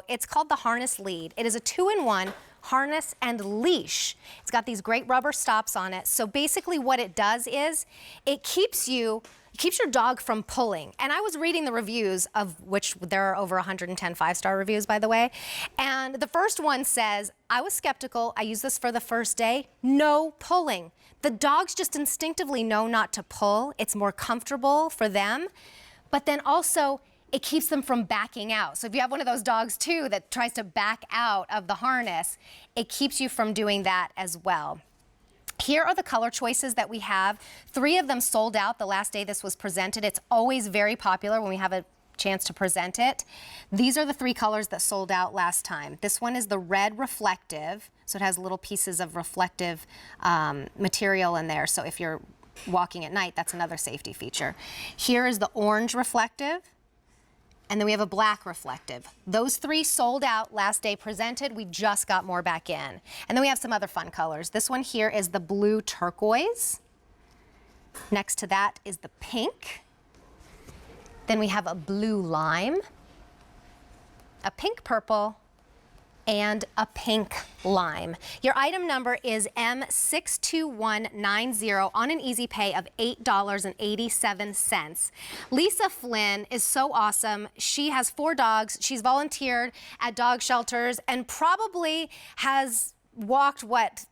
It's called the Harness Lead. It is a 2-in-1 harness and leash. It's got these great rubber stops on it. So basically what it does is it keeps your dog from pulling. And I was reading the reviews, of which there are over 110 5-star reviews, by the way. And the first one says, I was skeptical. I used this for the first day. No pulling. The dogs just instinctively know not to pull. It's more comfortable for them. But then also, it keeps them from backing out. So if you have one of those dogs too that tries to back out of the harness, it keeps you from doing that as well. Here are the color choices that we have. 3 of them sold out the last day this was presented. It's always very popular when we have a chance to present it. These are the 3 colors that sold out last time. This one is the red reflective, so it has little pieces of reflective material in there. So if you're walking at night, that's another safety feature. Here is the orange reflective. And then we have a black reflective. Those 3 sold out last day presented. We just got more back in. And then we have some other fun colors. This one here is the blue turquoise. Next to that is the pink. Then we have a blue lime, a pink purple, and a pink lime. Your item number is M62190 on an easy pay of $8.87. Lisa Flynn is so awesome. She has 4 dogs. She's volunteered at dog shelters and probably has walked, what,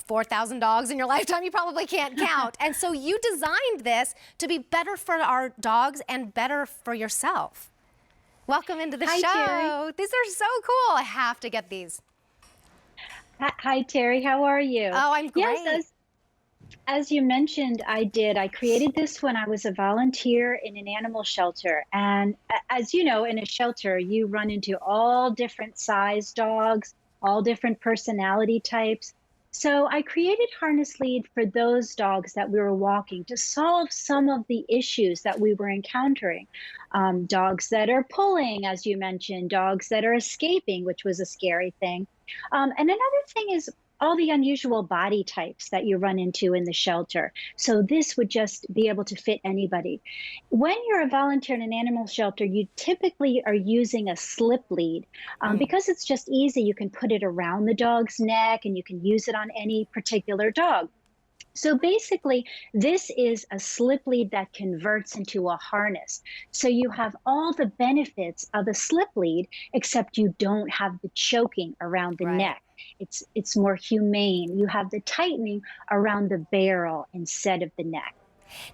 4,000 dogs in your lifetime? You probably can't count. And so you designed this to be better for our dogs and better for yourself. Welcome into the show. Terry. These are so cool. I have to get these. Hi, Terry. How are you? Oh, I'm great. Yes, as you mentioned, I did. I created this when I was a volunteer in an animal shelter. And as you know, in a shelter, you run into all different size dogs, all different personality types. So I created Harness Lead for those dogs that we were walking to solve some of the issues that we were encountering. Dogs that are pulling, as you mentioned, dogs that are escaping, which was a scary thing. And another thing is all the unusual body types that you run into in the shelter. So this would just be able to fit anybody. When you're a volunteer in an animal shelter, you typically are using a slip lead. Because it's just easy, you can put it around the dog's neck and you can use it on any particular dog. So basically, this is a slip lead that converts into a harness. So you have all the benefits of a slip lead, except you don't have the choking around the neck. It's more humane. You have the tightening around the barrel instead of the neck.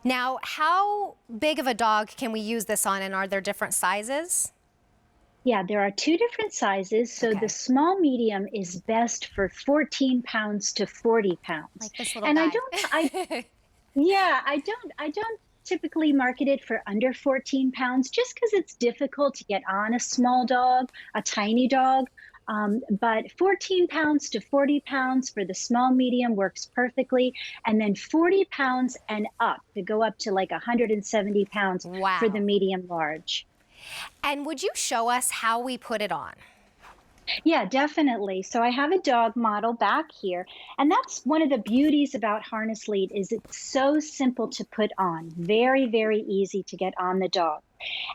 Now, how big of a dog can we use this on, and are there different sizes? Yeah, there are 2 different sizes. So the small medium is best for 14 pounds to 40 pounds. Like this little and guy. I don't typically market it for under 14 pounds just because it's difficult to get on a small dog, a tiny dog. But 14 pounds to 40 pounds for the small medium works perfectly. And then 40 pounds and up to go up to like 170 pounds for the medium large. And would you show us how we put it on? Yeah, definitely. So I have a dog model back here, and that's one of the beauties about Harness Lead is it's so simple to put on, very, very easy to get on the dog.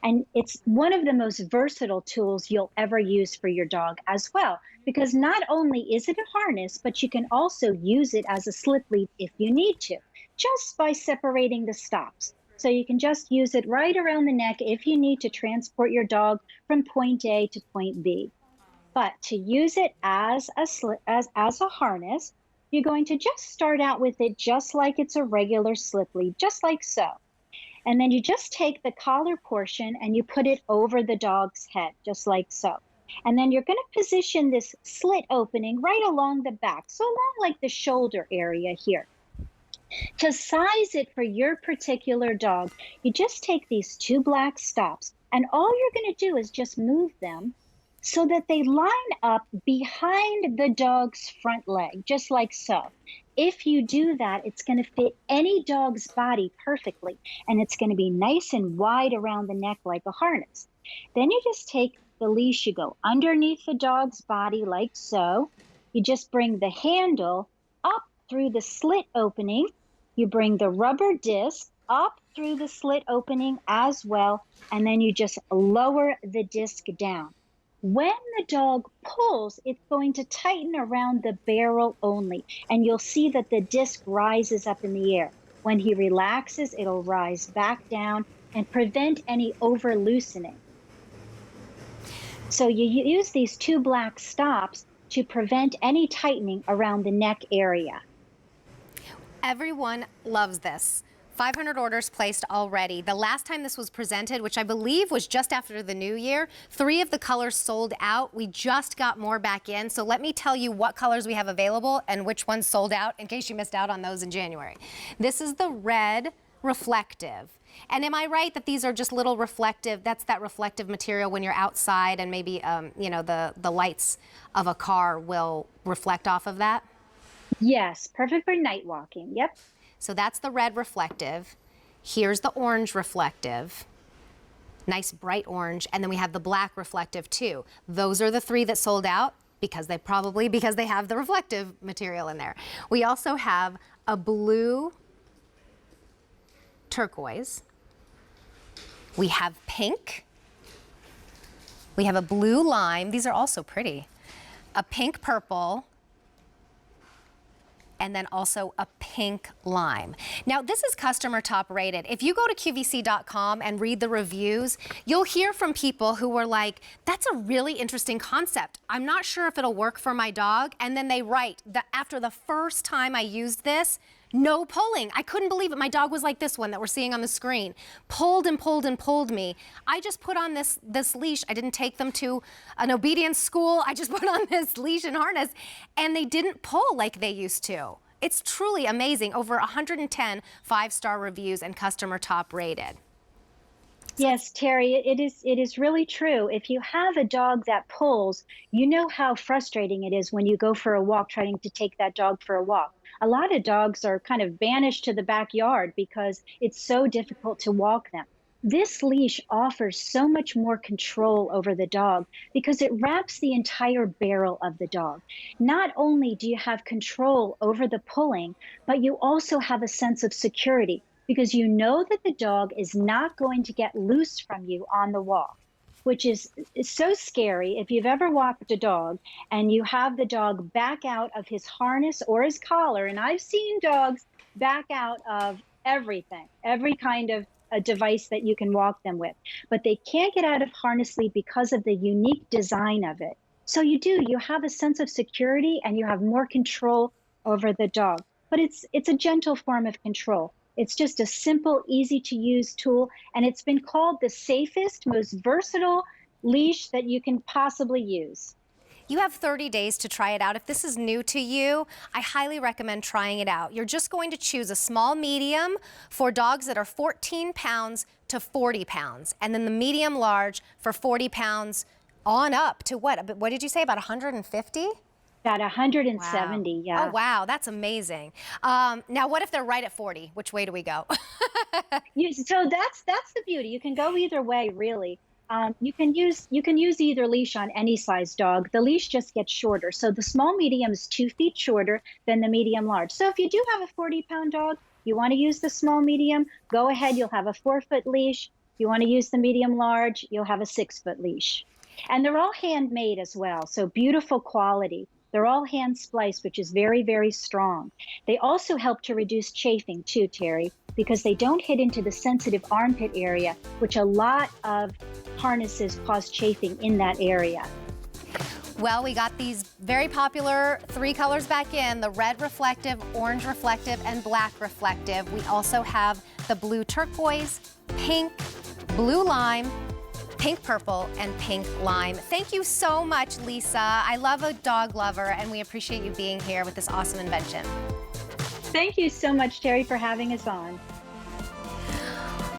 And it's one of the most versatile tools you'll ever use for your dog as well, because not only is it a harness, but you can also use it as a slip lead if you need to, just by separating the stops. So you can just use it right around the neck if you need to transport your dog from point A to point B. But to use it as a harness, you're going to just start out with it just like it's a regular slip lead, just like so. And then you just take the collar portion and you put it over the dog's head, just like so. And then you're going to position this slit opening right along the back, so along like the shoulder area here. To size it for your particular dog, you just take these 2 black stops, and all you're going to do is just move them so that they line up behind the dog's front leg, just like so. If you do that, it's going to fit any dog's body perfectly, and it's going to be nice and wide around the neck like a harness. Then you just take the leash, you go underneath the dog's body like so. You just bring the handle up through the slit opening. You bring the rubber disc up through the slit opening as well, and then you just lower the disc down. When the dog pulls, it's going to tighten around the barrel only, and you'll see that the disc rises up in the air. When he relaxes, it'll rise back down and prevent any over loosening. So you use these two black stops to prevent any tightening around the neck area. Everyone loves this. 500 orders placed already. The last time this was presented, which I believe was just after the new year, 3 of the colors sold out. We just got more back in. So let me tell you what colors we have available and which ones sold out in case you missed out on those in January. This is the red reflective. And am I right that these are just little reflective, that's that reflective material when you're outside and maybe, you know, the lights of a car will reflect off of that? Yes, perfect for night walking. Yep. So that's the red reflective. Here's the orange reflective. Nice bright orange. And then we have the black reflective too. Those are the 3 that sold out because they have the reflective material in there. We also have a blue turquoise. We have pink. We have a blue lime. These are also pretty. A pink purple. And then also a pink lime. Now, this is customer top rated. If you go to QVC.com and read the reviews, you'll hear from people who were like, that's a really interesting concept. I'm not sure if it'll work for my dog. And then they write that after the first time I used this, no pulling. I couldn't believe it. My dog was like this one that we're seeing on the screen. Pulled and pulled and pulled me. I just put on this leash. I didn't take them to an obedience school. I just put on this leash and harness, and they didn't pull like they used to. It's truly amazing. Over 110 5-star reviews and customer top rated. Yes, Terry, it is really true. If you have a dog that pulls, you know how frustrating it is when you go for a walk trying to take that dog for a walk. A lot of dogs are kind of banished to the backyard because it's so difficult to walk them. This leash offers so much more control over the dog because it wraps the entire barrel of the dog. Not only do you have control over the pulling, but you also have a sense of security because you know that the dog is not going to get loose from you on the walk, which is so scary. If you've ever walked a dog and you have the dog back out of his harness or his collar, and I've seen dogs back out of everything, every kind of a device that you can walk them with, but they can't get out of harness lead because of the unique design of it. So you have a sense of security and you have more control over the dog, but it's a gentle form of control. It's just a simple, easy to use tool, and it's been called the safest, most versatile leash that you can possibly use. You have 30 days to try it out. If this is new to you, I highly recommend trying it out. You're just going to choose a small medium for dogs that are 14 pounds to 40 pounds, and then the medium large for 40 pounds on up to what? What did you say, about 150? About 170, wow. yeah. Oh, wow, that's amazing. Now, what if they're right at 40? Which way do we go? So that's the beauty. You can go either way, really. You can use either leash on any size dog. The leash just gets shorter. So the small medium is 2 feet shorter than the medium large. So if you do have a 40-pound dog, you want to use the small medium, go ahead. You'll have a 4-foot leash. You want to use the medium large, you'll have a 6-foot leash. And they're all handmade as well. So beautiful quality. They're all hand spliced, which is very, very strong. They also help to reduce chafing too, Terry, because they don't hit into the sensitive armpit area, which a lot of harnesses cause chafing in that area. Well, we got these very popular 3 colors back in, the red reflective, orange reflective, and black reflective. We also have the blue turquoise, pink, blue lime, pink purple, and pink lime. Thank you so much, Lisa. I love a dog lover, and we appreciate you being here with this awesome invention. Thank you so much, Terry, for having us on.